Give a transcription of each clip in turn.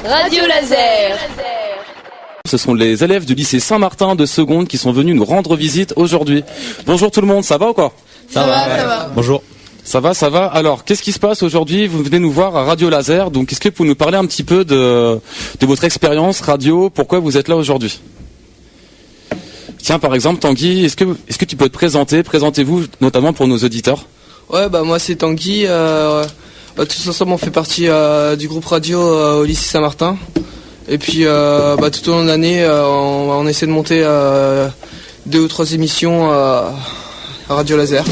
Radio Laser. Ce sont les élèves du lycée Saint-Martin de seconde qui sont venus nous rendre visite aujourd'hui. Bonjour tout le monde, ça va ou quoi ? Ça va. Bonjour. Ça va. Alors, qu'est-ce qui se passe aujourd'hui ? Vous venez nous voir à Radio Laser. Donc, est-ce que vous pouvez nous parler un petit peu de votre expérience radio ? Pourquoi vous êtes là aujourd'hui ? Tiens, par exemple, Tanguy, est-ce que tu peux te présenter ? Présentez-vous, notamment pour nos auditeurs. Ouais, moi c'est Tanguy. Tous ensemble on fait partie du groupe radio au lycée Saint-Martin. Et puis tout au long de l'année, on essaie de monter 2 ou 3 émissions à Radio Laser.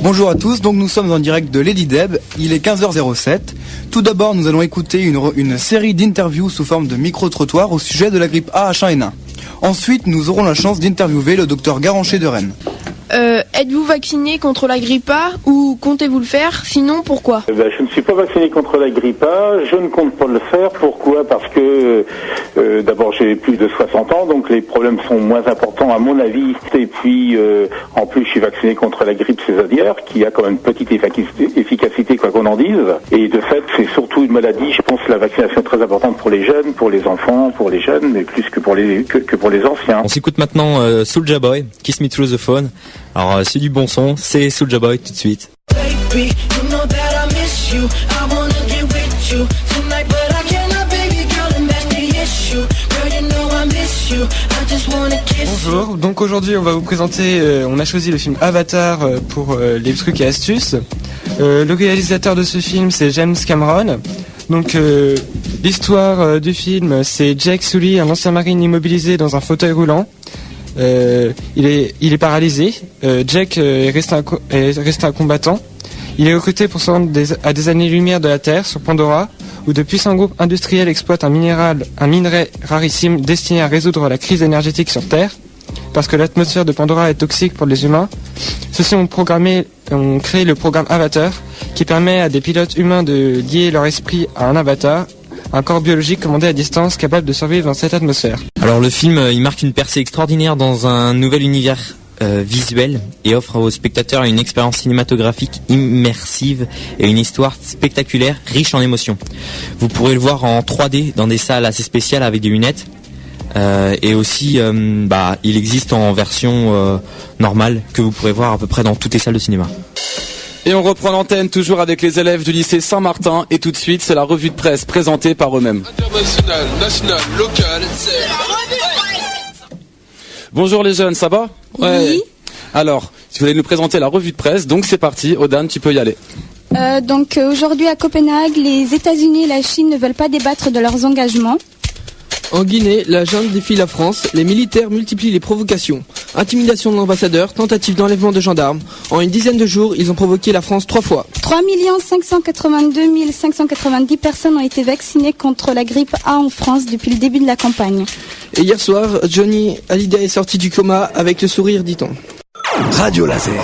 Bonjour à tous, donc nous sommes en direct de Lady Deb, il est 15h07. Tout d'abord, nous allons écouter une série d'interviews sous forme de micro-trottoir au sujet de la grippe A H1N1. Ensuite, nous aurons la chance d'interviewer le docteur Garancher de Rennes. Êtes-vous vacciné contre la grippe A ou comptez-vous le faire ? Sinon, pourquoi ? Je ne suis pas vacciné contre la grippe A, je ne compte pas le faire. Pourquoi ? Parce que d'abord j'ai plus de 60 ans, donc les problèmes sont moins importants à mon avis. Et puis en plus je suis vacciné contre la grippe saisonnière qui a quand même une petite efficacité quoi qu'on en dise. Et de fait c'est surtout une maladie, je pense, la vaccination est très importante pour les jeunes, pour les enfants, pour les jeunes, mais plus que pour les anciens. On s'écoute maintenant Soulja Boy, Kiss Me Through the Phone. Alors c'est du bon son, c'est Soulja Boy tout de suite. Baby, you know that I miss you. I wanna get with you tonight, but I cannot, baby girl, and that's the issue. Girl, you know I miss you. I just wanna kiss you. Bonjour, donc aujourd'hui on va vous présenter, on a choisi le film Avatar pour les trucs et astuces. Le réalisateur de ce film c'est James Cameron. Donc l'histoire du film c'est Jake Sully, un ancien marine immobilisé dans un fauteuil roulant. Il est paralysé. Jack est resté un combattant. Il est recruté pour se rendre à des années-lumière de la Terre, sur Pandora, où de puissants groupes industriels exploitent un minerai rarissime destiné à résoudre la crise énergétique sur Terre, parce que l'atmosphère de Pandora est toxique pour les humains. Ceux-ci ont créé le programme Avatar, qui permet à des pilotes humains de lier leur esprit à un avatar, un corps biologique commandé à distance capable de survivre dans cette atmosphère. Alors le film, il marque une percée extraordinaire dans un nouvel univers visuel et offre aux spectateurs une expérience cinématographique immersive et une histoire spectaculaire, riche en émotions. Vous pourrez le voir en 3D dans des salles assez spéciales avec des lunettes. Et aussi, il existe en version normale que vous pourrez voir à peu près dans toutes les salles de cinéma. Et on reprend l'antenne toujours avec les élèves du lycée Saint-Martin. Et tout de suite, c'est la revue de presse présentée par eux-mêmes. International, national, local, c'est la revue de presse. Bonjour les jeunes, ça va ? Oui. Alors, si vous voulez nous présenter la revue de presse, donc c'est parti. Odan, tu peux y aller. Aujourd'hui à Copenhague, les États-Unis et la Chine ne veulent pas débattre de leurs engagements. En Guinée, la junte défie la France, les militaires multiplient les provocations. Intimidation de l'ambassadeur, tentative d'enlèvement de gendarmes. En une dizaine de jours, ils ont provoqué la France 3 fois. 3 582 590 personnes ont été vaccinées contre la grippe A en France depuis le début de la campagne. Et hier soir, Johnny Hallyday est sorti du coma avec le sourire, dit-on. Radio Laser.